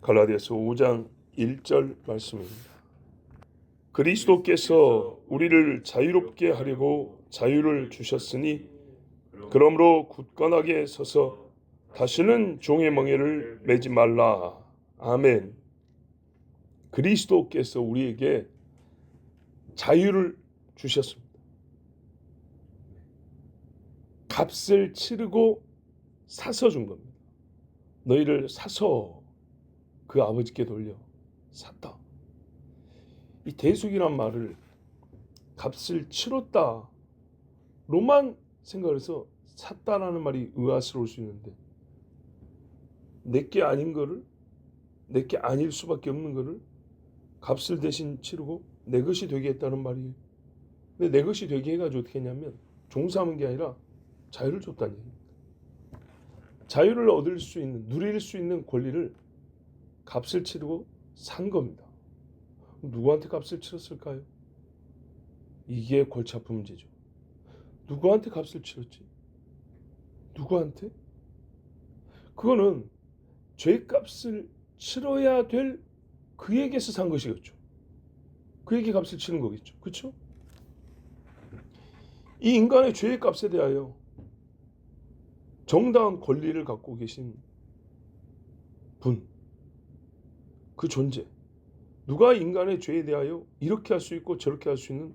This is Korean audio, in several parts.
갈라디아서 5장 1절 말씀입니다. 그리스도께서 우리를 자유롭게 하려고 자유를 주셨으니 그러므로 굳건하게 서서 다시는 종의 멍에를 매지 말라. 아멘. 그리스도께서 우리에게 자유를 주셨습니다. 값을 치르고 사서 준 겁니다. 너희를 사서 그 아버지께 돌려 샀다. 이 대속이란 말을 값을 치렀다 로만 생각해서 샀다라는 말이 의아스러울 수 있는데, 내게 아닌 거를, 내게 아닐 수밖에 없는 거를 값을 대신 치르고 내 것이 되게 했다는 말이에요. 근데 내 것이 되게 해가지고 어떻게 했냐면 종사하는 게 아니라 자유를 줬다는 얘기입니다. 자유를 얻을 수 있는, 누릴 수 있는 권리를 값을 치르고 산 겁니다. 누구한테 값을 치렀을까요? 이게 골치 아픈 문제죠. 누구한테 값을 치렀지? 누구한테? 그거는 죄값을 치러야 될 그에게서 산 것이겠죠. 그에게 값을 치는 거겠죠. 그렇죠? 이 인간의 죄의 값에 대하여 정당한 권리를 갖고 계신 분, 그 존재, 누가 인간의 죄에 대하여 이렇게 할 수 있고 저렇게 할 수 있는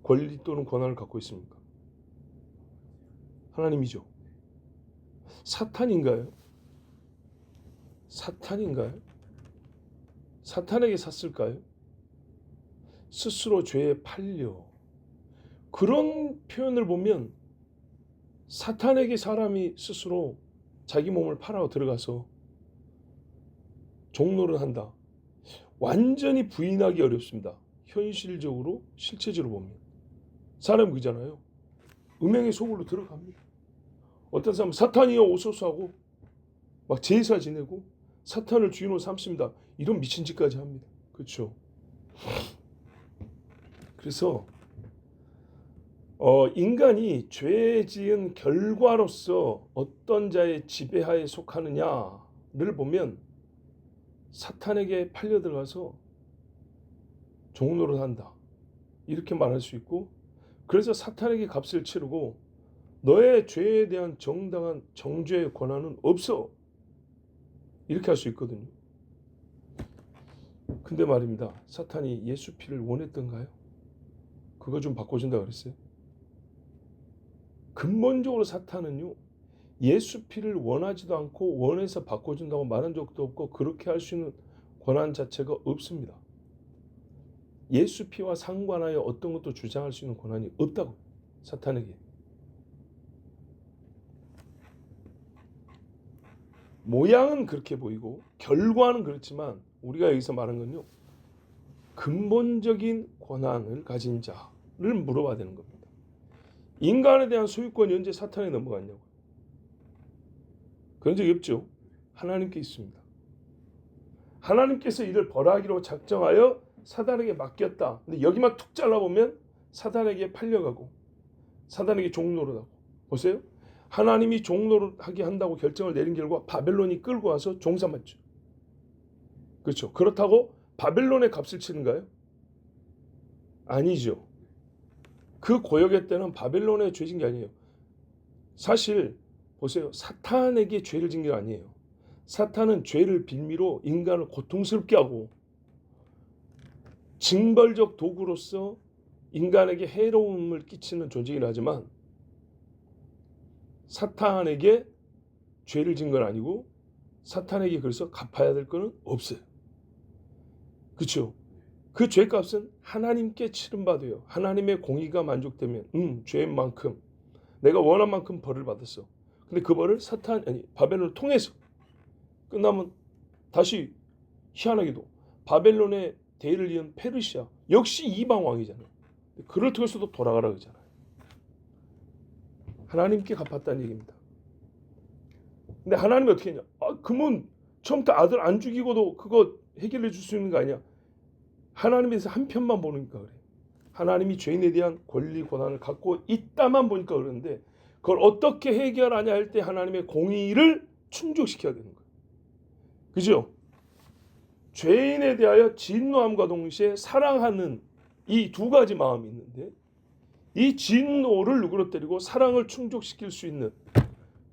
권리 또는 권한을 갖고 있습니까? 하나님이죠. 사탄인가요? 사탄인가요? 사탄에게 샀을까요? 스스로 죄에 팔려. 그런 표현을 보면 사탄에게 사람이 스스로 자기 몸을 팔아 들어가서 종노릇 한다. 완전히 부인하기 어렵습니다. 현실적으로, 실체적으로 보면. 사람은 그잖아요. 음행의 속으로 들어갑니다. 어떤 사람은 사탄이여 오소서 하고 막 제사 지내고 사탄을 주인으로 삼습니다. 이런 미친 짓까지 합니다. 그렇죠? 그래서 인간이 죄 지은 결과로서 어떤 자의 지배하에 속하느냐를 보면 사탄에게 팔려 들어가서 종노릇 한다. 이렇게 말할 수 있고, 그래서 사탄에게 값을 치르고 너의 죄에 대한 정당한 정죄의 권한은 없어. 이렇게 할 수 있거든요. 근데 말입니다. 사탄이 예수 피를 원했던가요? 그거 좀 바꿔준다 그랬어요. 근본적으로 사탄은요, 예수 피를 원하지도 않고 원해서 바꿔준다고 말한 적도 없고 그렇게 할 수 있는 권한 자체가 없습니다. 예수 피와 상관하여 어떤 것도 주장할 수 있는 권한이 없다고, 사탄에게. 모양은 그렇게 보이고 결과는 그렇지만 우리가 여기서 말한 건요, 근본적인 권한을 가진 자를 물어봐야 되는 겁니다. 인간에 대한 소유권이 언제 사탄에 넘어갔냐고. 그런 적이 없죠. 하나님께 있습니다. 하나님께서 이를 벌하기로 작정하여 사단에게 맡겼다. 근데 여기만 툭 잘라보면 사단에게 팔려가고 사단에게 종노릇하고. 보세요. 하나님이 종노릇하게 한다고 결정을 내린 결과 바벨론이 끌고 와서 종사맞죠. 그렇죠. 그렇다고 바벨론의 값을 치는가요? 아니죠. 그 고역의 때는 바벨론의 죄진 게 아니에요. 사실 보세요. 사탄에게 죄를 진 게 아니에요. 사탄은 죄를 빌미로 인간을 고통스럽게 하고 징벌적 도구로서 인간에게 해로움을 끼치는 존재이긴 하지만 사탄에게 죄를 진 건 아니고 사탄에게 그래서 갚아야 될 거는 없어요. 그렇죠? 그 죄값은 하나님께 치름받아요. 하나님의 공의가 만족되면 죄만큼 내가 원한 만큼 벌을 받았어. 근데 그 벌을 바벨론을 통해서 끝나면 다시 희한하게도 바벨론의 대를 이은 페르시아 역시 이방 왕이잖아요. 그를 통해서도 돌아가라 그러잖아요. 하나님께 갚았다는 얘기입니다. 근데 하나님이 어떻게 했냐? 그러면 처음부터 아들 안 죽이고도 그거 해결해 줄 수 있는 거 아니야? 하나님에서 한 편만 보니까 그래. 하나님이 죄인에 대한 권리 권한을 갖고 있다만 보니까 그러는데 그걸 어떻게 해결하냐 할 때 하나님의 공의를 충족시켜야 되는 거예요. 그죠? 죄인에 대하여 진노함과 동시에 사랑하는 이 두 가지 마음이 있는데, 이 진노를 누그러뜨리고 사랑을 충족시킬 수 있는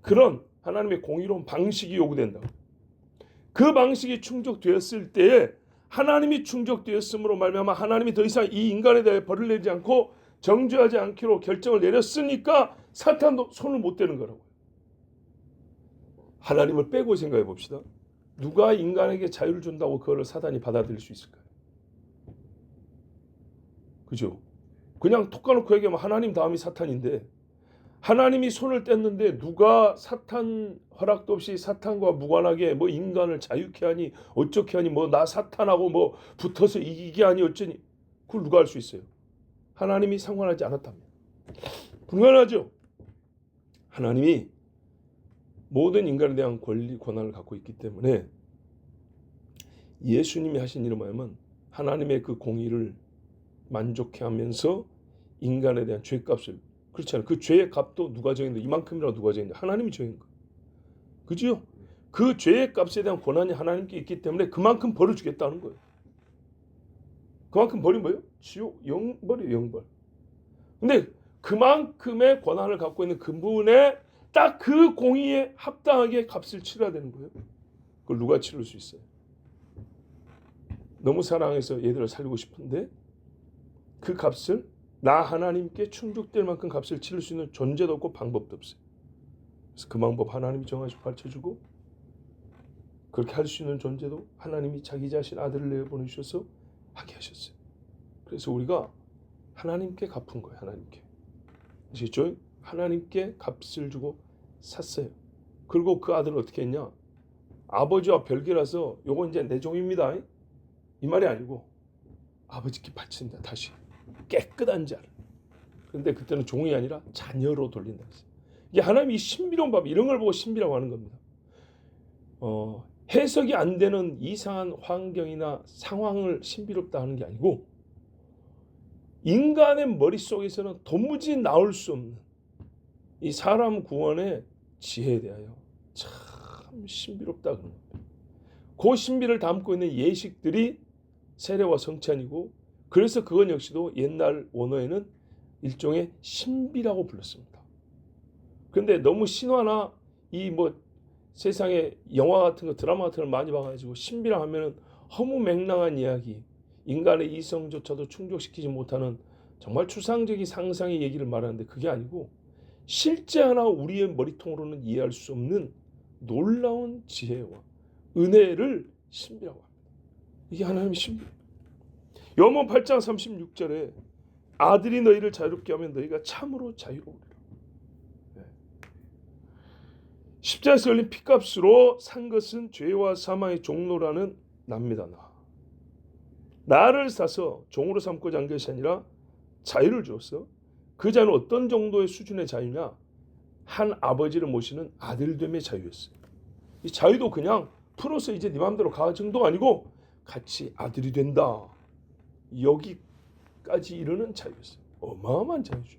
그런 하나님의 공의로운 방식이 요구된다. 그 방식이 충족되었을 때에 하나님이 충족되었으므로 말미암아 하나님이 더 이상 이 인간에 대해 벌을 내리지 않고 정죄하지 않기로 결정을 내렸으니까 사탄도 손을 못 대는 거라고요. 하나님을 빼고 생각해 봅시다. 누가 인간에게 자유를 준다고 그거를 사단이 받아들일 수 있을까요? 그죠? 그냥 톡 까놓고 얘기하면 하나님 다음이 사탄인데, 하나님이 손을 뗐는데 누가 사탄 허락도 없이 사탄과 무관하게 뭐 인간을 자유케 하니 어쩌게 하니 뭐 나 사탄하고 뭐 붙어서 이기게 하니 어쩌니, 그걸 누가 할 수 있어요? 하나님이 상관하지 않았다면. 불가능하죠. 하나님이 모든 인간에 대한 권리, 권한을 갖고 있기 때문에 예수님이 하신 일은 뭐냐면 하나님의 그 공의를 만족해 하면서 인간에 대한 죄값을, 그렇잖아요. 그 죄의 값도 누가 정했는데, 이만큼이라고 누가 정했는데? 하나님이 정한 거예요. 그죠? 그 죄의 값에 대한 권한이 하나님께 있기 때문에 그만큼 벌을 주겠다는 거예요. 그만큼 벌이 뭐예요? 지옥, 영벌이에요, 영벌. 근데 그만큼의 권한을 갖고 있는 그분의 딱 그 공의에 합당하게 값을 치러야 되는 거예요. 그걸 누가 치를 수 있어요? 너무 사랑해서 얘들을 살리고 싶은데 그 값을 나 하나님께 충족될 만큼 값을 치를 수 있는 존재도 없고 방법도 없어요. 그래서 그 방법 하나님이 정하시고 가르쳐주고, 그렇게 할 수 있는 존재도 하나님이 자기 자신 아들을 내어보내주셔서 하게 하셨어요. 그래서 우리가 하나님께 갚은 거예요. 하나님께. 아시겠죠? 하나님께 값을 주고 샀어요. 그리고 그 아들은 어떻게 했냐? 아버지와 별개라서 요거 이제 내 종입니다, 이 말이 아니고 아버지께 바친다. 다시 깨끗한 자를. 그런데 그때는 종이 아니라 자녀로 돌린다. 이게 하나님이 신비로운 법, 이런 걸 보고 신비라고 하는 겁니다. 해석이 안 되는 이상한 환경이나 상황을 신비롭다 하는 게 아니고, 인간의 머릿속에서는 도무지 나올 수 없는 이 사람 구원의 지혜에 대하여 참 신비롭다 그런 겁니다. 그 신비를 담고 있는 예식들이 세례와 성찬이고, 그래서 그건 역시도 옛날 원어에는 일종의 신비라고 불렀습니다. 그런데 너무 신화나 이 뭐 세상에 영화 같은 거, 드라마 같은 걸 많이 봐가지고 신비라 하면은 허무맹랑한 이야기, 인간의 이성조차도 충족시키지 못하는 정말 추상적인 상상의 얘기를 말하는데, 그게 아니고 실제 하나 우리의 머리통으로는 이해할 수 없는 놀라운 지혜와 은혜를 신비라고 합니다. 이게 하나님의 신비. 요한복음 8장 36절에 아들이 너희를 자유롭게 하면 너희가 참으로 자유로우리라. 십자가에서 흘린 피값으로 산 것은 죄와 사망의 종로라는 납니다. 나를 사서 종으로 삼고자 한 것이 아니라 자유를 주었어. 그 자유는 어떤 정도의 수준의 자유냐? 한 아버지를 모시는 아들됨의 자유였어요. 이 자유도 그냥 풀어서 이제 네 마음대로 가 정도가 아니고 같이 아들이 된다, 여기까지 이르는 자유였어요. 어마어마한 자유죠.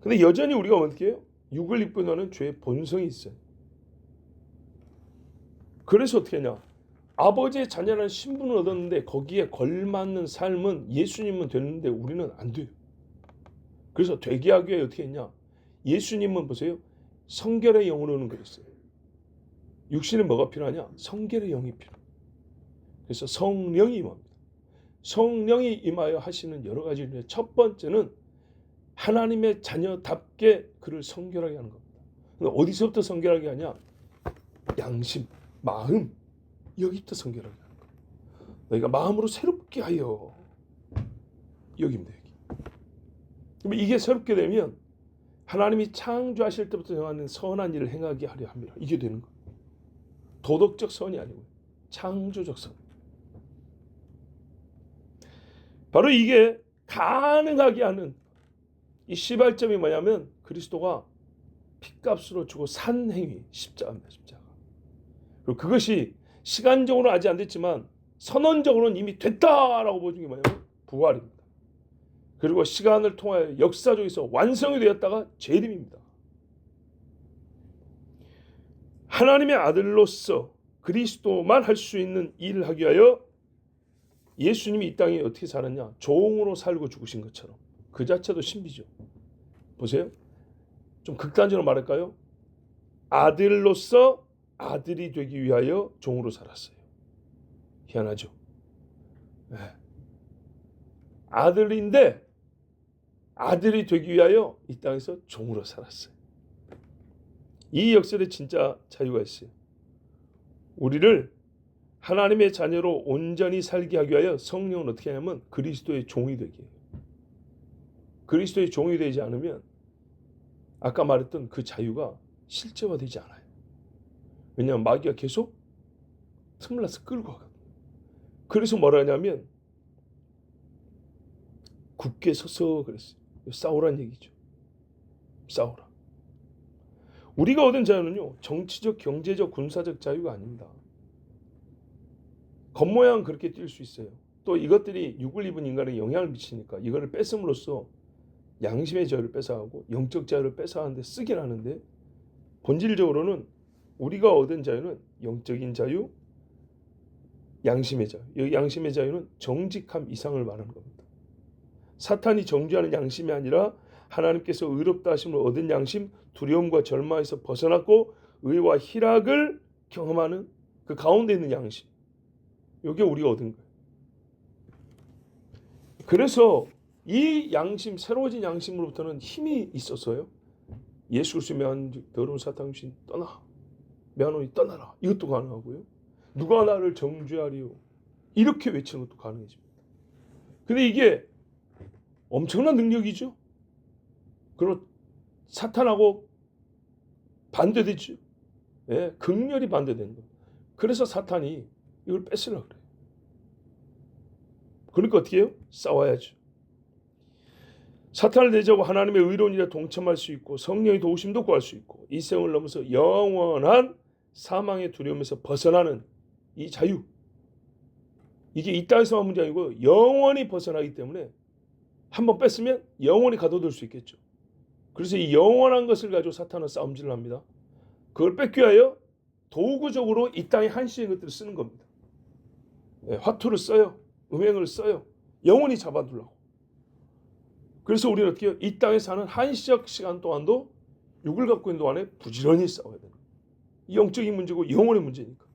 근데 여전히 우리가 어떻게 해요? 육을 입고 너는 죄의 본성이 있어요. 그래서 어떻게 하냐? 아버지의 자녀라는 신분을 얻었는데 거기에 걸맞는 삶은 예수님은 되는데 우리는 안 돼요. 그래서 되게 하기 위해 어떻게 했냐? 예수님은 보세요, 성결의 영으로 오는 거였어요. 육신에 뭐가 필요하냐? 성결의 영이 필요해요. 그래서 성령이 임합니다. 성령이 임하여 하시는 여러 가지 중에 첫 번째는 하나님의 자녀답게 그를 성결하게 하는 겁니다. 근데 어디서부터 성결하게 하냐? 양심, 마음, 여기부터 성결하게 하는 거예요. 너희가 마음으로 새롭게 하여, 여기입니다. 여기. 그러면 이게 새롭게 되면 하나님이 창조하실 때부터 정하는 선한 일을 행하게 하려 합니다. 이게 되는 거예요. 도덕적 선이 아니고 창조적 선. 바로 이게 가능하게 하는 이 시발점이 뭐냐면 그리스도가 핏값으로 주고 산 행위, 십자가입니다. 십자가. 그리고 그것이 시간적으로는 아직 안 됐지만 선언적으로는 이미 됐다라고 보여준 게 뭐냐면 부활입니다. 그리고 시간을 통하여 역사적에서 완성이 되었다가 재림입니다. 하나님의 아들로서 그리스도만 할 수 있는 일을 하기 위하여 예수님이 이 땅에 어떻게 살았냐? 종으로 살고 죽으신 것처럼. 그 자체도 신비죠. 보세요. 좀 극단적으로 말할까요? 아들로서 아들이 되기 위하여 종으로 살았어요. 희한하죠. 네. 아들인데 아들이 되기 위하여 이 땅에서 종으로 살았어요. 이 역설에 진짜 자유가 있어요. 우리를 하나님의 자녀로 온전히 살게 하기 위하여 성령은 어떻게 하냐면 그리스도의 종이 되게 해요. 그리스도의 종이 되지 않으면 아까 말했던 그 자유가 실제화되지 않아요. 왜냐하면 마귀가 계속 틈을 나서 끌고 가거든요. 그래서 뭐라 하냐면 굳게 서서 그랬어요. 싸우란 얘기죠. 싸우라. 우리가 얻은 자유는요, 정치적, 경제적, 군사적 자유가 아닙니다. 겉모양 그렇게 뛸 수 있어요. 또 이것들이 육을 입은 인간에 영향을 미치니까 이거를 뺏음으로써 양심의 자유를 뺏어가고 영적 자유를 뺏어가는데 쓰긴 하는데 본질적으로는 우리가 얻은 자유는 영적인 자유, 양심의 자유. 이 양심의 자유는 정직함 이상을 말하는 겁니다. 사탄이 정죄하는 양심이 아니라 하나님께서 의롭다 하심을 얻은 양심, 두려움과 절망에서 벗어났고 의와 희락을 경험하는 그 가운데 있는 양심. 이게 우리가 얻은 거예요. 그래서 이 양심, 새로워진 양심으로부터는 힘이 있었어요. 예수 그리스도 매한 더러운 사탄 귀신 떠나. 매한원이 떠나라. 이것도 가능하고요. 누가 나를 정죄하리요. 이렇게 외치는 것도 가능해집니다. 근데 이게 엄청난 능력이죠. 그리고 사탄하고 반대되죠. 예, 극렬히 반대되는 거예요. 그래서 사탄이 이걸 뺏으려고 그래요. 그러니까 어떻게 해요? 싸워야죠. 사탄을 대적하고 하나님의 의로운 일에 동참할 수 있고 성령의 도우심도 구할 수 있고 이 세상을 넘어서 영원한 사망의 두려움에서 벗어나는 이 자유. 이게 이 땅에서만 문제 아니고 영원히 벗어나기 때문에 한번 뺐으면 영원히 가둬둘 수 있겠죠. 그래서 이 영원한 것을 가지고 사탄은 싸움질을 합니다. 그걸 뺏기 위하여 도구적으로 이 땅의 한시의 것들을 쓰는 겁니다. 네, 화투를 써요. 음행을 써요. 영원히 잡아두려고. 그래서 우리는 어떻게 해요? 이 땅에 사는 한시적 시간 동안도 육을 갖고 있는 동안에 부지런히 싸워야 되는 거예요. 이 영적인 문제고 영혼의 문제니까.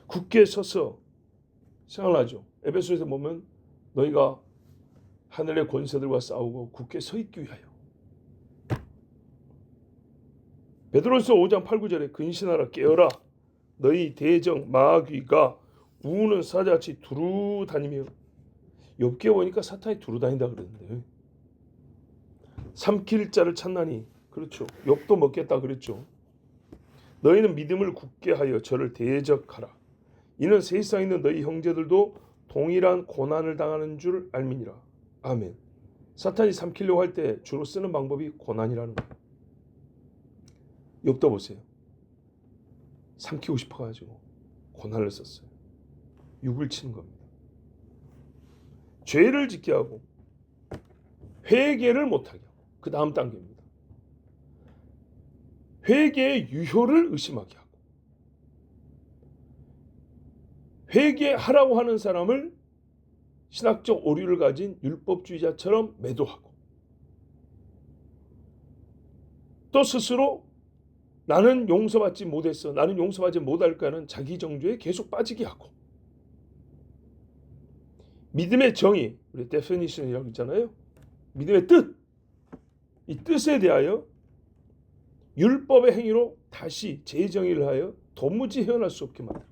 굳게 서서 생각나죠? 에베소에서 보면 너희가 하늘의 권세들과 싸우고 굳게 서 있기 위하여. 베드로서 5장 8, 9절에 근신하라 깨어라 너희 대적 마귀가 우는 사자같이 두루 다니며 욥기에 보니까 사탄이 두루 다닌다 그랬는데 삼킬 자를 찾나니 그렇죠. 욥도 먹겠다 그랬죠. 너희는 믿음을 굳게 하여 저를 대적하라. 이는 세상에 있는 너희 형제들도 동일한 고난을 당하는 줄 알미니라. 아멘. 사탄이 삼키려고 할 때 주로 쓰는 방법이 고난이라는 거예요. 욥도 보세요. 삼키고 싶어가지고 고난을 썼어요. 육을 치는 겁니다. 죄를 짓게 하고 회개를 못하게 하고 그 다음 단계입니다. 회개의 유효를 의심하게 하고 회개하라고 하는 사람을 신학적 오류를 가진 율법주의자처럼 매도하고 또 스스로 나는 용서받지 못했어. 나는 용서받지 못할까는 자기 정죄에 계속 빠지게 하고 믿음의 정의, 우리 데피니션이라고 있잖아요. 믿음의 뜻, 이 뜻에 대하여 율법의 행위로 다시 재정의를 하여 도무지 헤어날 수 없게 만들고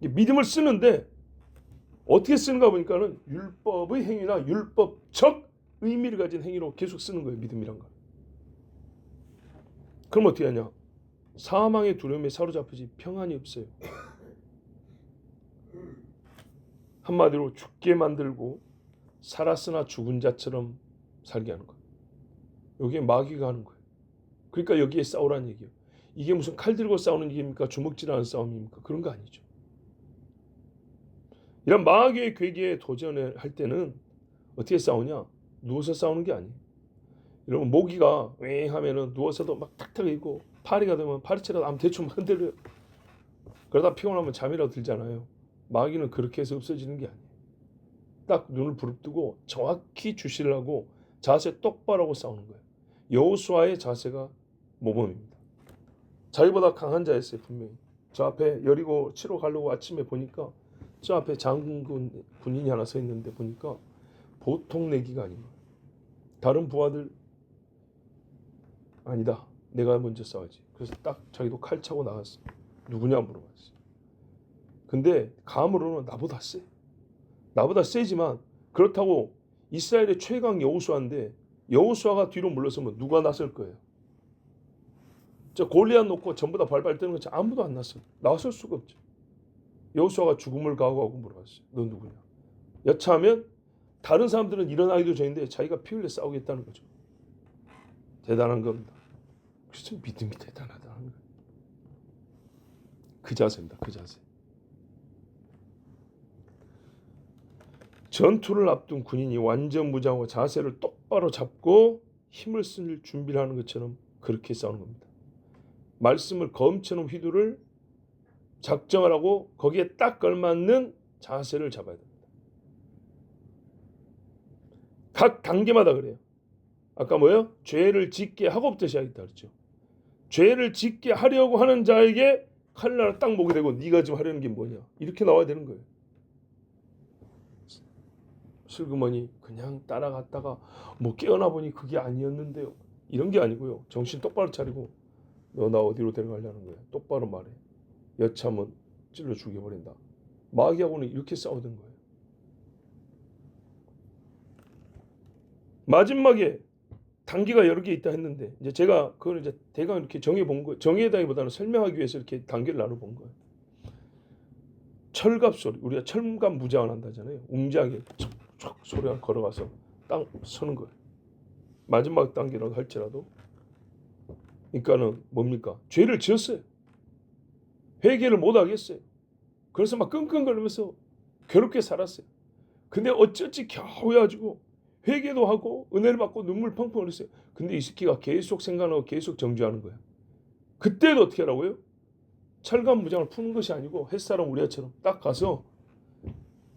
믿음을 쓰는데 어떻게 쓰는가 보니까는 율법의 행위나 율법적 의미를 가진 행위로 계속 쓰는 거예요. 믿음이란 거. 그럼 어떻게 하냐? 사망의 두려움에 사로잡히지 평안이 없어요. 한마디로 죽게 만들고 살았으나 죽은 자처럼 살게 하는 거예요. 여기에 마귀가 하는 거예요. 그러니까 여기에 싸우라는 얘기예요. 이게 무슨 칼 들고 싸우는 얘기입니까? 주먹질하는 싸움입니까? 그런 거 아니죠. 이런 마귀의 괴기에 도전을 할 때는 어떻게 싸우냐? 누워서 싸우는 게 아니에요. 여러분 모기가 왱 하면은 누워서도 막 탁탁 있고 파리가 되면 파리채라도 아무 대충 만들어요. 그러다 피곤하면 잠이라도 들잖아요. 마귀는 그렇게 해서 없어지는 게 아니에요. 딱 눈을 부릅뜨고 정확히 주시를 하고 자세 똑바로 하고 싸우는 거예요. 여호수아의 자세가 모범입니다. 자기보다 강한 자였어요. 분명히. 저 앞에 여리고 치러 가려고 아침에 보니까 저 앞에 장군 군인이 하나 서 있는데 보니까 보통 내기가 아닌 거예요. 다른 부하들 아니다. 내가 먼저 싸우지. 그래서 딱 자기도 칼 차고 나갔어. 누구냐 물어봤어. 근데 감으로는 나보다 세. 나보다 세지만 그렇다고 이스라엘의 최강 여호수아인데 여호수아가 뒤로 물러서면 누가 나설 거예요? 저 골리앗 놓고 전부 다 발발 뜨는 거지 아무도 안 나서 나설 수가 없죠. 여호수아가 죽음을 각오하고 물어봤어요. 너 누구냐? 여차하면 다른 사람들은 일어나기도 전인데 자기가 피 흘려 싸우겠다는 거죠. 대단한 겁니다. 그래서 믿음이 대단하다는 거예요. 그 자세입니다. 그 자세. 전투를 앞둔 군인이 완전 무장하고 자세를 똑바로 잡고 힘을 쓸 준비를 하는 것처럼 그렇게 싸우는 겁니다. 말씀을 검처럼 휘두를 작정을 하고 거기에 딱 걸맞는 자세를 잡아야 됩니다. 각 단계마다 그래요. 아까 뭐예요? 죄를 짓게 하고부터 시작했다 그랬죠. 죄를 짓게 하려고 하는 자에게 칼날을 딱 목에 대고 네가 지금 하려는 게 뭐냐 이렇게 나와야 되는 거예요. 슬그머니 그냥 따라갔다가 뭐 깨어나 보니 그게 아니었는데요. 이런 게 아니고요. 정신 똑바로 차리고 너 나 어디로 데려가려는 거야. 똑바로 말해. 여차하면 찔러 죽여버린다. 마귀하고는 이렇게 싸우던 거예요. 마지막에 단계가 여러 개 있다 했는데 이제 제가 그걸 이제 대강 이렇게 정해 본 거, 정해다기보다는 설명하기 위해서 이렇게 단계를 나눠 본 거예요. 철갑 소리, 우리가 철갑 무장을 한다잖아요. 웅장하게 촥 소리가 걸어가서 딱 서는 거예요. 마지막 단계라고 할지라도, 그러니까는 뭡니까? 죄를 지었어요. 회개를 못 하겠어요. 그래서 막 끙끙거리면서 괴롭게 살았어요. 근데 어쩌지 겨우 해가지고 회개도 하고 은혜를 받고 눈물 펑펑 흘렸어요. 근데 이 새끼가 계속 생각나고 계속 정죄하는 거야. 그때도 어떻게 하라고요? 철갑 무장을 푸는 것이 아니고 햇사람 우리아처럼 딱 가서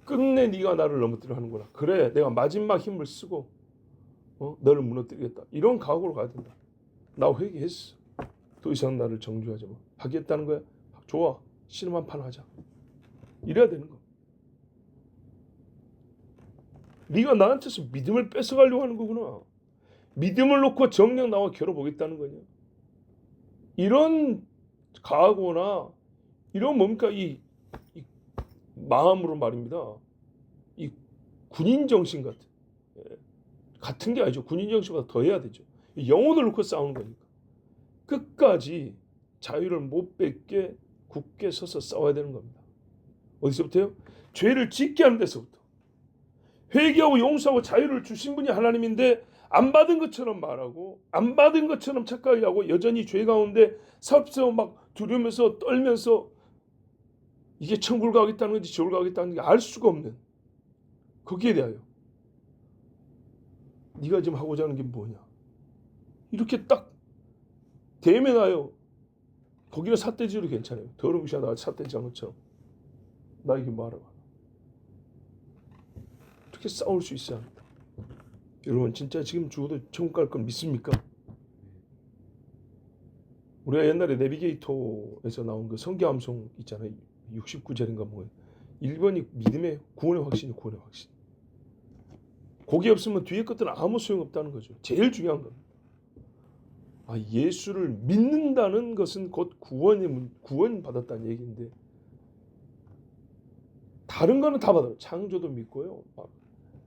끝내 네가 나를 넘어뜨려 하는구나. 그래 내가 마지막 힘을 쓰고 너를 무너뜨리겠다. 이런 각오로 가야 된다. 나 회개했어. 더 이상 나를 정죄하지 마. 하겠다는 거야. 좋아. 씨름 한 판 하자. 이래야 되는 거. 네가 나한테서 믿음을 뺏어가려고 하는 거구나. 믿음을 놓고 정녕 나와 겨뤄보겠다는 거냐. 이런 각오나 이런 뭡니까 이 마음으로 말입니다. 이 군인 정신 같은 게 아니죠. 군인 정신보다 더 해야 되죠. 영혼을 놓고 싸우는 거니까. 끝까지 자유를 못 뺏게 굳게 서서 싸워야 되는 겁니다. 어디서부터요? 죄를 짓게 하는 데서부터. 회개하고 용서하고 자유를 주신 분이 하나님인데 안 받은 것처럼 말하고 안 받은 것처럼 착각을 하고 여전히 죄 가운데 섭섭 막 두려면서 떨면서 이게 천국을 가겠다는 건지 지옥을 가겠다는 게 알 수가 없는 거기에 대하여 네가 지금 하고자 하는 게 뭐냐 이렇게 딱 대면하여 거기는 삿대질도 괜찮아요. 더러운 것이 나 삿대질 한 것처럼 나에게 말하라. 이렇게 싸울 수 있어야 합니다. 여러분 진짜 지금 죽어도 천국 갈 건 믿습니까? 우리가 옛날에 내비게이터에서 나온 그 성경함송 있잖아요. 69절인가 뭐 1번이 믿음의 구원의 확신이 구원의 확신. 거기 없으면 뒤에 것들은 아무 소용없다는 거죠. 제일 중요한 겁니다. 예수를 믿는다는 것은 곧 구원 받았다는 얘기인데 다른 거는 다 받아요. 창조도 믿고요. 막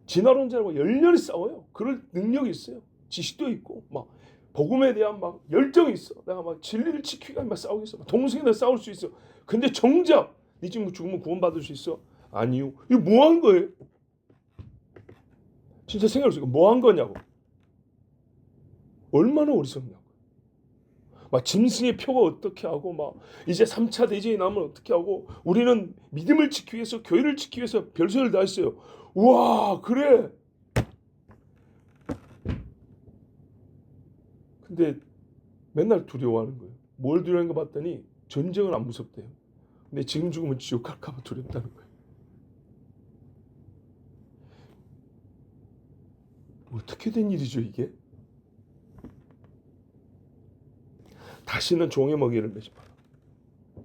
진화론자라고 열렬히 싸워요. 그럴 능력이 있어요. 지식도 있고 막 복음에 대한 막 열정이 있어. 내가 막 진리를 지키기 위해 막 싸우겠어. 동생이랑 싸울 수 있어. 근데 정작 네 지금 죽으면 구원받을 수 있어? 아니요. 이거 뭐 한 거예요? 진짜 생각해보세요. 뭐 한 거냐고. 얼마나 어리석냐고. 막 짐승의 표가 어떻게 하고 막 이제 3차 대전이 나면 어떻게 하고 우리는 믿음을 지키기 위해서 교회를 지키기 위해서 별선을 다했어요. 우와 그래. 근데 맨날 두려워하는 거예요. 뭘 두려워하는 거 봤더니 전쟁은 안 무섭대요. 근데 지금 죽으면 지옥 갈까 봐 두렵다는 거예요. 어떻게 된 일이죠 이게? 다시는 종의 멍에를 매지 마라.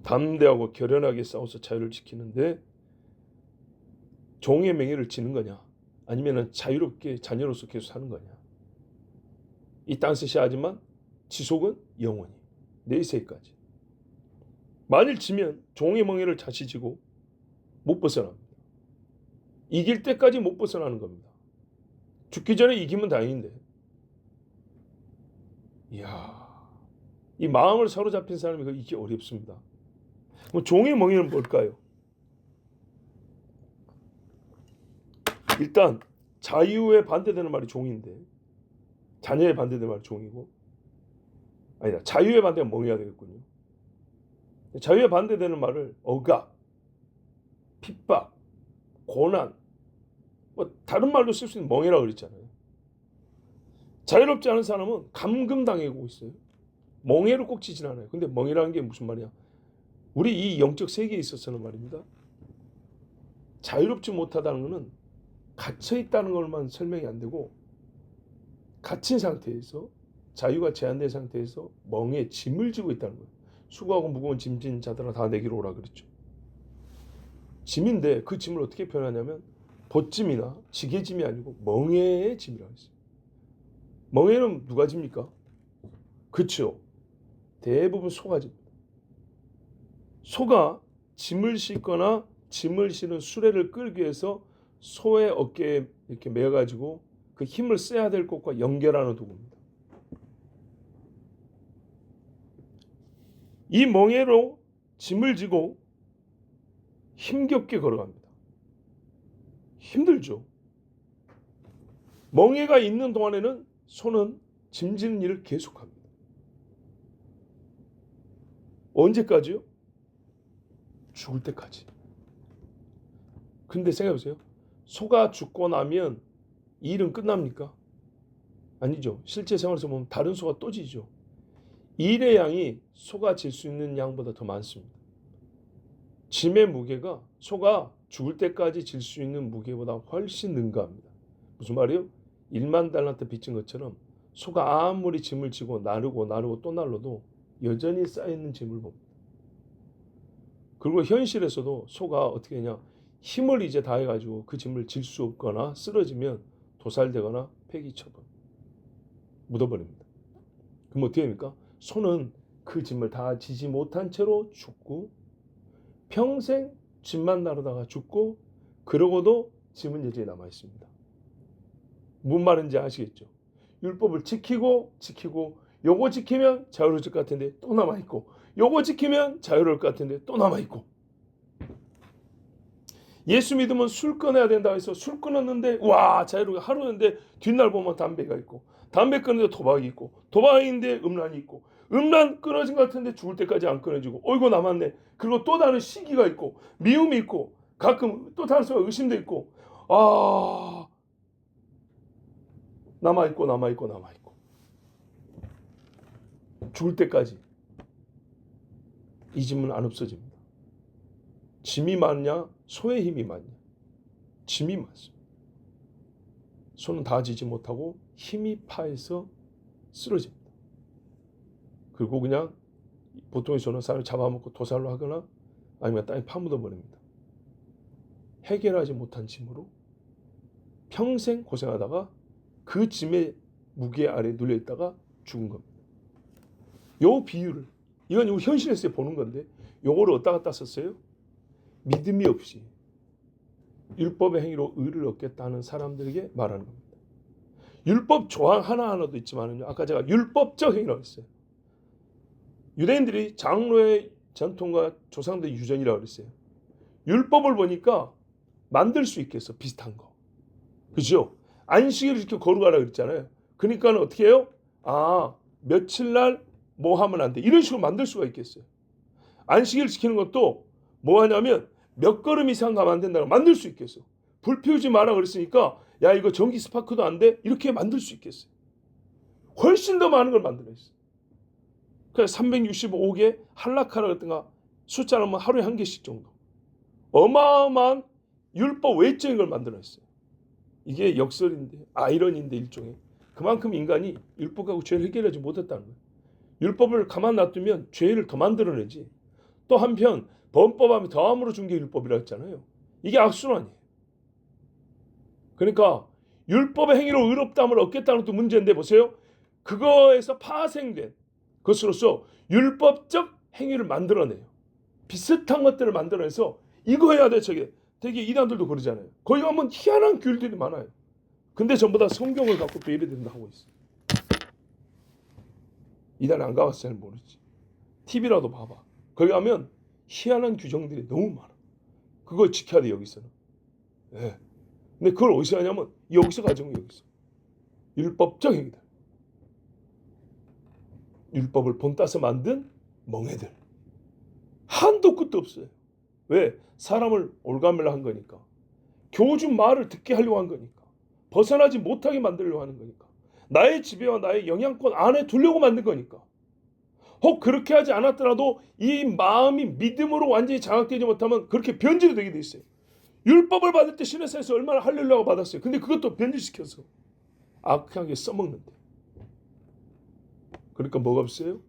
담대하고 결연하게 싸워서 자유를 지키는데 종의 멍에를 지는 거냐? 아니면 자유롭게 자녀로서 계속 사는 거냐? 이 땅셋이 하지만 지속은 영원히 내세까지. 만일 지면 종의 멍에를 다시 지고 못 벗어납니다. 이길 때까지 못 벗어나는 겁니다. 죽기 전에 이기면 다행인데. 이야, 이 마음을 사로잡힌 사람이 이게 어렵습니다. 그럼 종의 멍에는 뭘까요? 일단 자유에 반대되는 말이 종인데, 자녀에 반대되는 말이 종이고, 아니다, 자유에 반대가 멍해야 되겠군요. 자유에 반대되는 말을 억압, 핍박, 고난, 뭐 다른 말로 쓸 수 있는 멍해라고 그랬잖아요. 자유롭지 않은 사람은 감금당하고 있어요. 멍해로 꼭 지진 않아요. 근데 멍해라는 게 무슨 말이야? 우리 이 영적 세계에 있어서는 말입니다. 자유롭지 못하다는 것은 갇혀 있다는 것만 설명이 안 되고, 갇힌 상태에서 자유가 제한된 상태에서 멍에 짐을 지고 있다는 거예요. 수고하고 무거운 짐진 자들아 다 내게로 오라 그랬죠. 짐인데 그 짐을 어떻게 표현하냐면 벗짐이나 지게짐이 아니고 멍에의 짐이라고 했어요. 멍에는 누가 집니까? 그렇죠. 대부분 소가 집니다. 소가 짐을 싣거나 짐을 실은 수레를 끌기 위해서 소의 어깨에 이렇게 매어가지고 그 힘을 써야 될 곳과 연결하는 도구입니다. 이 멍에로 짐을 지고 힘겹게 걸어갑니다. 힘들죠. 멍에가 있는 동안에는 소는 짐지는 일을 계속합니다. 언제까지요? 죽을 때까지. 근데 생각해보세요. 소가 죽고 나면 이 일은 끝납니까? 아니죠. 실제 생활에서 보면 다른 소가 또 지죠. 일의 양이 소가 질 수 있는 양보다 더 많습니다. 짐의 무게가 소가 죽을 때까지 질 수 있는 무게보다 훨씬 능가합니다. 무슨 말이에요? 1만 달란트 빚진 것처럼 소가 아무리 짐을 지고 나르고 또 날려도 여전히 쌓여있는 짐을 봅니다. 그리고 현실에서도 소가 어떻게 하냐, 힘을 이제 다해가지고 그 짐을 질 수 없거나 쓰러지면 도살되거나 폐기처분, 묻어버립니다. 그럼 어떻게 됩니까? 소는 그 짐을 다 지지 못한 채로 죽고 평생 짐만 나르다가 죽고, 그러고도 짐은 여전히 남아있습니다. 무슨 말인지 아시겠죠? 율법을 지키고 요거 지키면 자유로울 것 같은데 또 남아있고, 요거 지키면 자유로울 것 같은데 또 남아있고. 예수 믿으면 술 끊어야 된다고 해서 술 끊었는데 와 자유롭게 하루였는데 뒷날 보면 담배가 있고, 담배 끊는데 도박이 있고, 도박인데 음란이 있고, 음란 끊어진 것 같은데 죽을 때까지 안 끊어지고, 어이구 남았네. 그리고 또 다른 시기가 있고, 미움이 있고, 가끔 또 다른 수가 의심도 있고, 남아있고 죽을 때까지 이 짐은 안 없어집니다. 짐이 많냐 소의 힘이 많냐? 짐이 많습니다. 소는 다 지지 못하고 힘이 파해서 쓰러집니다. 그리고 그냥 보통의 소는 사람을 잡아먹고 도살로 하거나 아니면 땅에 파묻어 버립니다. 해결하지 못한 짐으로 평생 고생하다가 그 짐의 무게 아래 눌려 있다가 죽은 겁니다. 요 비유를, 이건 현실에서 보는 건데 요거를 어디다 갖다 썼어요? 믿음이 없이 율법의 행위로 의를 얻겠다는 사람들에게 말하는 겁니다. 율법 조항 하나하나도 있지만요, 아까 제가 율법적 행위라고 했어요. 유대인들이 장로의 전통과 조상들의 유전이라고 그랬어요. 율법을 보니까 만들 수 있겠어, 비슷한 거. 그죠? 안식일을 이렇게 거룩하라 그랬잖아요. 그러니까 어떻게 해요? 며칠 날 뭐 하면 안 돼. 이런 식으로 만들 수가 있겠어요. 안식일 지키는 것도 뭐 하냐면 몇 걸음 이상 가면 안 된다고 만들 수 있겠어. 불 피우지 마라 그랬으니까 야 이거 전기 스파크도 안 돼? 이렇게 만들 수 있겠어요. 훨씬 더 많은 걸 만들어냈어요. 그래서 365개 할라카라 그랬던가 숫자는 뭐 하루에 한 개씩 정도. 어마어마한 율법 외적인 걸 만들어냈어요. 이게 역설인데, 아이러니인데 일종의. 그만큼 인간이 율법하고 죄를 해결하지 못했다는 거예요. 율법을 가만 놔두면 죄를 더 만들어내지. 또 한편 범법하면 더함으로 준 게 율법이라고 했잖아요. 이게 악순환이에요. 그러니까 율법의 행위로 의롭다함을 얻겠다는 것도 문제인데 보세요. 그거에서 파생된 것으로서 율법적 행위를 만들어내요. 비슷한 것들을 만들어내서 이거 해야 돼 저게. 되게 이단들도 그러잖아요. 거기 가면 희한한 교리들이 많아요. 근데 전부 다 성경을 갖고 또 예배 드린다 하고 있어요. 이단 안 가봤어 잘 모르지. TV라도 봐봐. 거기 가면 희한한 규정들이 너무 많아. 그걸 지켜야 돼 여기서는. 네. 근데 그걸 어디서 하냐면 여기서 가져온 거예요. 여기서. 율법적 행위들. 율법을 본따서 만든 멍해들. 한도 끝도 없어요. 왜? 사람을 올가매려 한 거니까. 교주 말을 듣게 하려고 한 거니까. 벗어나지 못하게 만들려고 하는 거니까. 나의 지배와 나의 영향권 안에 두려고 만든 거니까. 혹 그렇게 하지 않았더라도 이 마음이 믿음으로 완전히 장악되지 못하면 그렇게 변질이 되게 돼 있어요. 율법을 받을 때 신의사에서 얼마나 할렐루야가 받았어요. 근데 그것도 변질시켜서 악하게 써먹는데. 그러니까 뭐가 없어요?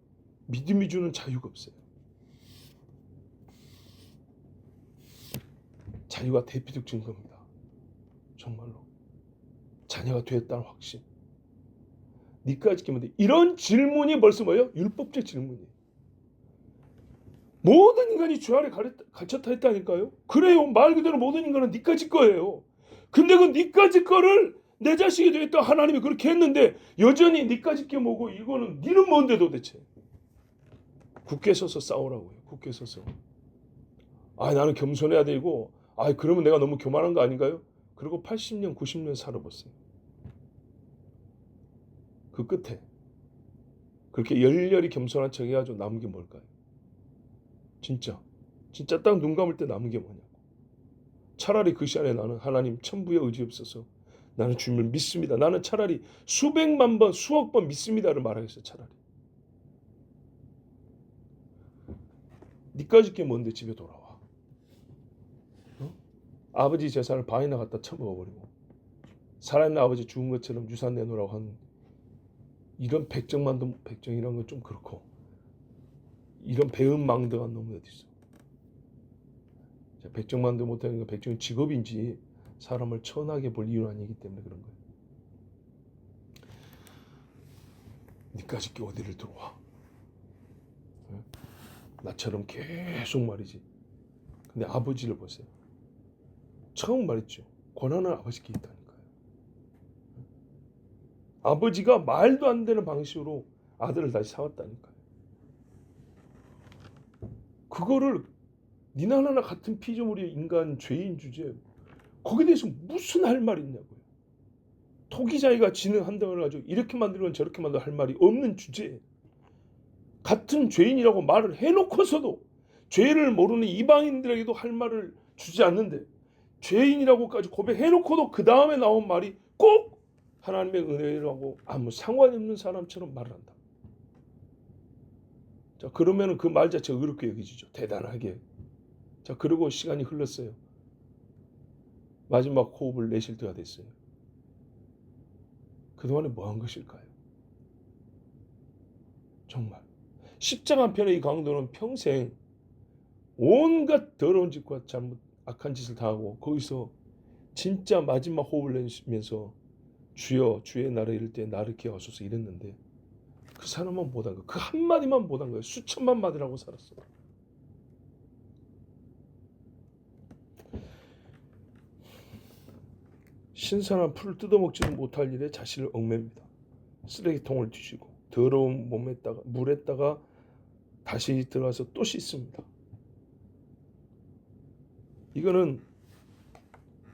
믿음이 주는 자유가 없어요. 자유가 대표적 증거입니다. 정말로. 자녀가 되었다는 확신. 니까지 지키면 돼. 이런 질문이 벌써 뭐예요? 율법적 질문이에요. 모든 인간이 죄 아래 갇혔다 했다니까요. 그래요. 말 그대로 모든 인간은 니까지 거예요. 근데 그 니까지 거를 내 자식이 되겠다 하나님이 그렇게 했는데 여전히 니까지 게 뭐고 이거는 니는 뭔데 도대체. 굳게 서서 싸우라고요. 굳게 서서. 나는 겸손해야 되고 그러면 내가 너무 교만한 거 아닌가요? 그리고 80년 90년 살아봤어요. 그 끝에 그렇게 열렬히 겸손한 척 해가지고 남은 게 뭘까요? 진짜 딱 눈 감을 때 남은 게 뭐냐고. 차라리 그 시간에 나는 하나님 천부에 의지 없어서 나는 주님을 믿습니다. 나는 차라리 수백만 번 수억 번 믿습니다를 말하겠어요. 차라리. 니까지 게 뭔데 집에 돌아와. 아버지 재산을 반이나 갖다 처먹어버리고 살아있는 아버지 죽은 것처럼 유산 내놓으라고 하는 이런 백정만도 백정이란 건 좀 그렇고 이런 배은망덕한 놈이 어디 있어. 백정만도 못하는 건 백정이 직업인지 사람을 천하게 볼 이유는 아니기 때문에 그런 거예요. 니까지 게 어디를 들어와. 나처럼 계속 말이지. 근데 아버지를 보세요. 처음 말했죠. 권한은 아버지께 있다니까요. 아버지가 말도 안 되는 방식으로 아들을 다시 사왔다니까요. 그거를 니나 나나 같은 피조물의 인간 죄인 주제에 거기에 대해서 무슨 할 말이 있냐고요. 토기자기가 지는 한다고 해가지고 이렇게 만들건 저렇게 만들건 할 말이 없는 주제에 같은 죄인이라고 말을 해놓고서도 죄를 모르는 이방인들에게도 할 말을 주지 않는데 죄인이라고까지 고백해놓고도 그 다음에 나온 말이 꼭 하나님의 은혜라고 아무 상관이 없는 사람처럼 말을 한다. 자, 그러면 그 말 자체가 의롭게 여겨지죠. 대단하게. 자, 그리고 시간이 흘렀어요. 마지막 호흡을 내쉴 때가 됐어요. 그동안에 뭐 한 것일까요? 정말. 십자가 편의 이 강도는 평생 온갖 더러운 짓과 잘못 악한 짓을 다하고 거기서 진짜 마지막 호흡을 내쉬면서 주여 주의 나라에 이를 때 나를 기억하소서 이랬는데 그 사람만 못한 거예요. 그 한마디만 못한 거예요. 수천만 마디라고 살았어. 신선한 풀을 뜯어먹지도 못할 일에 자신을 얽맵니다. 쓰레기통을 뒤지고 더러운 몸에다가 물에다가 다시 들어가서 또 씻습니다. 이거는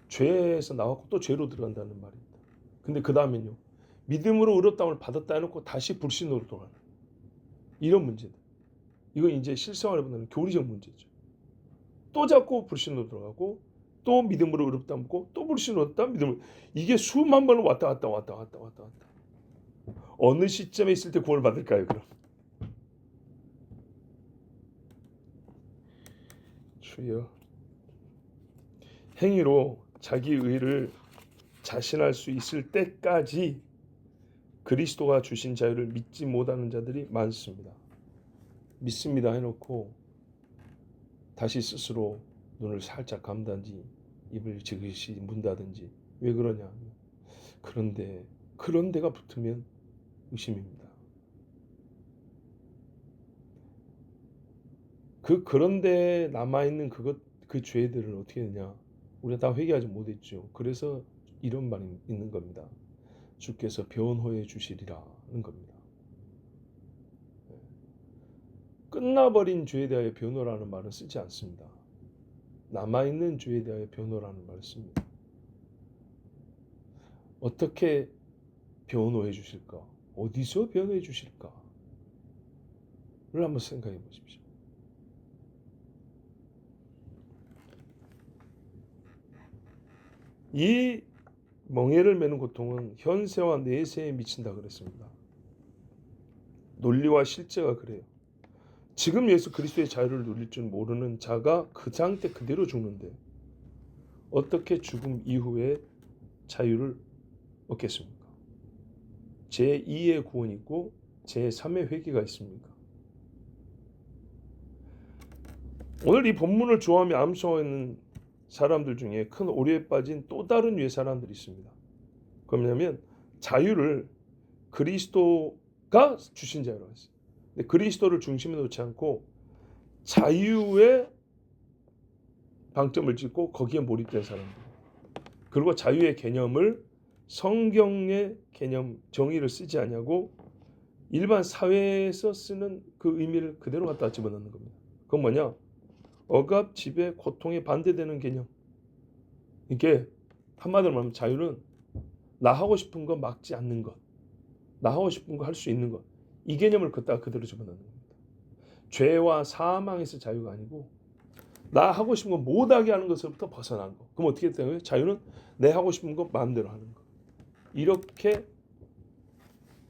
죄에서 나왔고 또 죄로 들어간다는 말입니다. 근데 그 다음엔요. 믿음으로 의롭다함을 받았다 해놓고 다시 불신으로 돌아가는 이런 문제들. 이건 이제 실생활에 보면 교리적 문제죠. 또 자꾸 불신으로 들어가고 또 믿음으로 의롭다함 받고 또 불신으로 얻다 믿음으로 이게 수만 번을 왔다 갔다. 어느 시점에 있을 때 구원을 받을까요? 그럼 할렐루야. 행위로 자기 의를 자신할 수 있을 때까지 그리스도가 주신 자유를 믿지 못하는 자들이 많습니다. 믿습니다 해놓고 다시 스스로 눈을 살짝 감든지 입을 지그시 문다든지 왜 그러냐. 그런 데가 붙으면 의심입니다. 그런 데에 남아있는 그 죄들을 어떻게 했냐. 우리가 다 회개하지 못했죠. 그래서 이런 말이 있는 겁니다. 주께서 변호해 주시리라는 겁니다. 끝나버린 죄에 대하여 변호라는 말은 쓰지 않습니다. 남아있는 죄에 대하여 변호라는 말을 씁니다. 어떻게 변호해 주실까? 어디서 변호해 주실까? 를 한번 생각해 보십시오. 이 멍에를 매는 고통은 현세와 내세에 미친다 그랬습니다. 논리와 실제가 그래요. 지금 예수 그리스도의 자유를 누릴 줄 모르는 자가 그 상태 그대로 죽는데 어떻게 죽음 이후에 자유를 얻겠습니까? 제2의 구원이 있고 제3의 회개가 있습니까? 오늘 이 본문을 좋아하며 암송하는 사람들 중에 큰 오류에 빠진 또 다른 유의 사람들이 있습니다. 그러냐면 자유를 그리스도가 주신 자유라고 했어요. 근데 그리스도를 중심에 놓지 않고 자유에 방점을 찍고 거기에 몰입된 사람들. 그리고 자유의 개념을 성경의 개념 정의를 쓰지 않냐고 일반 사회에서 쓰는 그 의미를 그대로 갖다 집어넣는 겁니다. 그건 뭐냐? 억압, 지배, 고통에 반대되는 개념. 이게 한마디로 말하면 자유는 나 하고 싶은 거 막지 않는 것, 나 하고 싶은 거 할 수 있는 것, 이 개념을 그따 그대로 집어넣는 겁니다. 죄와 사망에서 자유가 아니고 나 하고 싶은 거 못하게 하는 것으로부터 벗어난 거. 그럼 어떻게 되는 거예요? 자유는 내 하고 싶은 거 마음대로 하는 거. 이렇게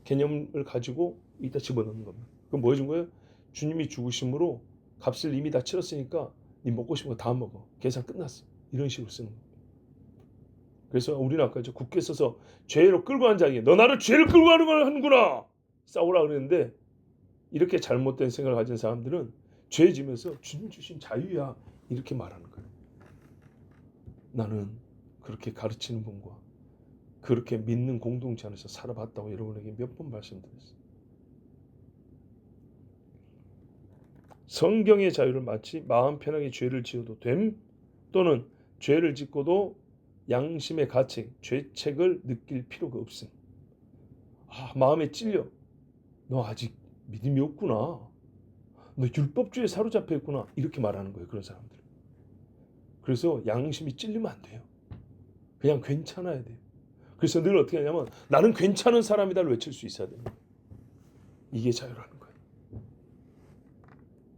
개념을 가지고 이따 집어넣는 겁니다. 그럼 뭐 해준 거예요? 주님이 죽으심으로 값을 이미 다 치렀으니까 네 먹고 싶은 거 다 먹어. 계산 끝났어. 이런 식으로 쓰는 겁니다. 그래서 우리는 아까 굳게 서서 죄로 끌고 간 자에게 너 나를 죄를 끌고 가는 걸 하는구나 싸우라 그랬는데 이렇게 잘못된 생각을 가진 사람들은 죄 지면서 주님 주신 자유야 이렇게 말하는 거예요. 나는 그렇게 가르치는 분과 그렇게 믿는 공동체 안에서 살아봤다고 여러분에게 몇 번 말씀드렸어요. 성경의 자유를 마치 마음 편하게 죄를 지어도 됨 또는 죄를 짓고도 양심의 가책, 죄책을 느낄 필요가 없음. 마음에 찔려. 너 아직 믿음이 없구나. 너 율법주의에 사로잡혀 있구나. 이렇게 말하는 거예요. 그런 사람들. 그래서 양심이 찔리면 안 돼요. 그냥 괜찮아야 돼요. 그래서 늘 어떻게 하냐면 나는 괜찮은 사람이다를 외칠 수 있어야 됩니다. 이게 자유라는 거예요.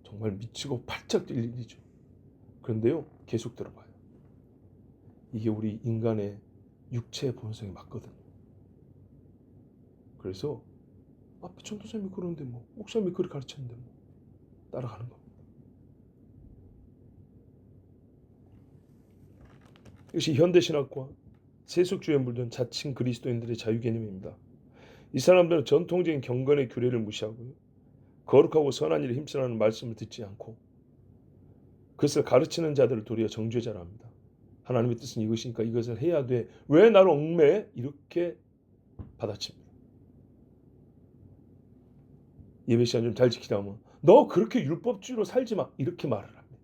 정말 미치고 팔짝 뛸 일이죠. 그런데요. 계속 들어봐요. 이게 우리 인간의 육체의 본성이 맞거든요. 그래서 전도사님이 그러는데 뭐 목사님이 그렇게 가르쳤는데 뭐 따라가는 겁니다. 이것이 현대신학과 세속주의에 물든 자칭 그리스도인들의 자유 개념입니다. 이 사람들은 전통적인 경건의 규례를 무시하고요. 거룩하고 선한 일에 힘쓰라는 말씀을 듣지 않고 그것을 가르치는 자들을 도리어 정죄자라 합니다. 하나님의 뜻은 이것이니까 이것을 해야 돼. 왜 나를 얽매해? 이렇게 받아칩니다. 예배 시간 좀 잘 지키라면 너 그렇게 율법주의로 살지 마. 이렇게 말을 합니다.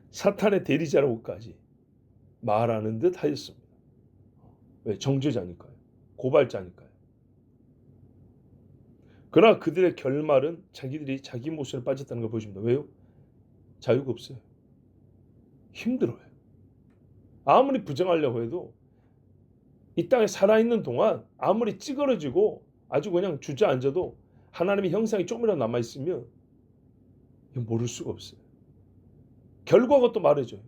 사탄의 대리자라고까지 말하는 듯 하였습니다. 왜? 정죄자니까요. 고발자니까요. 그러나 그들의 결말은 자기들이 자기 모순에 빠졌다는 걸 보여줍니다. 왜요? 자유가 없어요. 힘들어요. 아무리 부정하려고 해도 이 땅에 살아있는 동안 아무리 찌그러지고 아주 그냥 주저앉아도 하나님의 형상이 조금이라도 남아있으면 모를 수가 없어요. 결과가 또 말해줘요.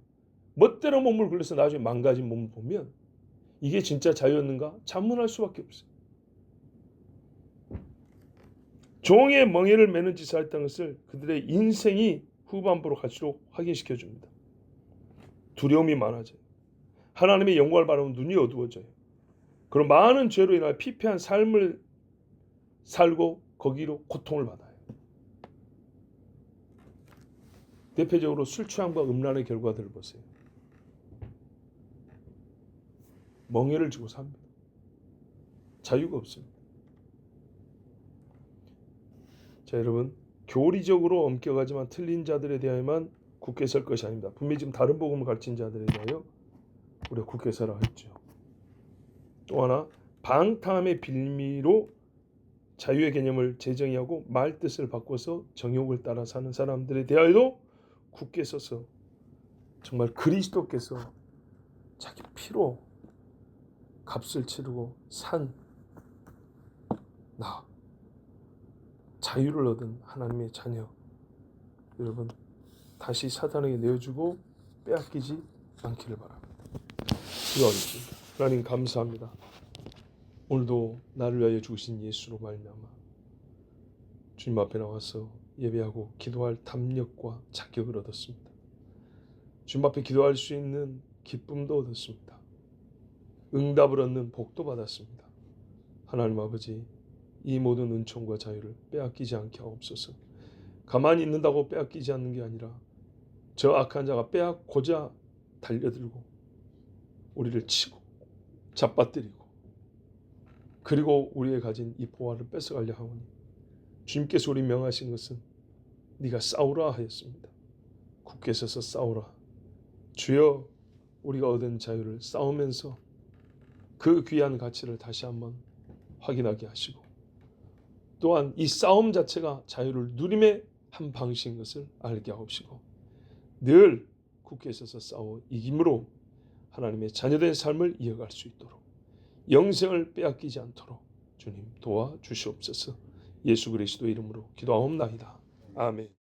멋대로 몸을 굴려서 나중에 망가진 몸을 보면 이게 진짜 자유였는가? 자문할 수밖에 없어요. 종의 멍에를 매는 짓을 했다는 것을 그들의 인생이 후반부로 갈수록 확인시켜 줍니다. 두려움이 많아져요. 하나님의 영광을 바라보면 눈이 어두워져요. 그런 많은 죄로 인하여 피폐한 삶을 살고 거기로 고통을 받아요. 대표적으로 술 취함과 음란의 결과들을 보세요. 멍에를 지고 삽니다. 자유가 없습니다. 자, 여러분, 교리적으로 엄격하지만 틀린 자들에 대하여만 굳게 설 것이 아닙니다. 분명히 지금 다른 복음을 가르친 자들에 대하여 우리가 굳게 서라 했죠. 또 하나, 방탕함의 빌미로 자유의 개념을 재정의하고 말 뜻을 바꿔서 정욕을 따라 사는 사람들에 대하여도 굳게 서서 정말 그리스도께서 자기 피로 값을 치르고 산 나 자유를 얻은 하나님의 자녀 여러분, 다시 사단에게 내어주고 빼앗기지 않기를 바랍니다. 기도하겠습니다. 하나님 감사합니다. 오늘도 나를 위하여 죽으신 예수로 말미암아 주님 앞에 나와서 예배하고 기도할 담력과 자격을 얻었습니다. 주님 앞에 기도할 수 있는 기쁨도 얻었습니다. 응답을 얻는 복도 받았습니다. 하나님 아버지, 이 모든 은총과 자유를 빼앗기지 않게 하옵소서. 가만히 있는다고 빼앗기지 않는 게 아니라 저 악한 자가 빼앗고자 달려들고 우리를 치고 잡아뜨리고 그리고 우리의 가진 이 보화를 뺏어가려 하오니 주님께서 우리 명하신 것은 네가 싸우라 하였습니다. 굳게 서서 싸우라. 주여, 우리가 얻은 자유를 싸우면서 그 귀한 가치를 다시 한번 확인하게 하시고 또한 이 싸움 자체가 자유를 누림의 한 방식인 것을 알게 하옵시고 늘 굳게 서서 싸워 이김으로 하나님의 자녀된 삶을 이어갈 수 있도록 영생을 빼앗기지 않도록 주님 도와주시옵소서. 예수 그리스도 이름으로 기도하옵나이다. 아멘.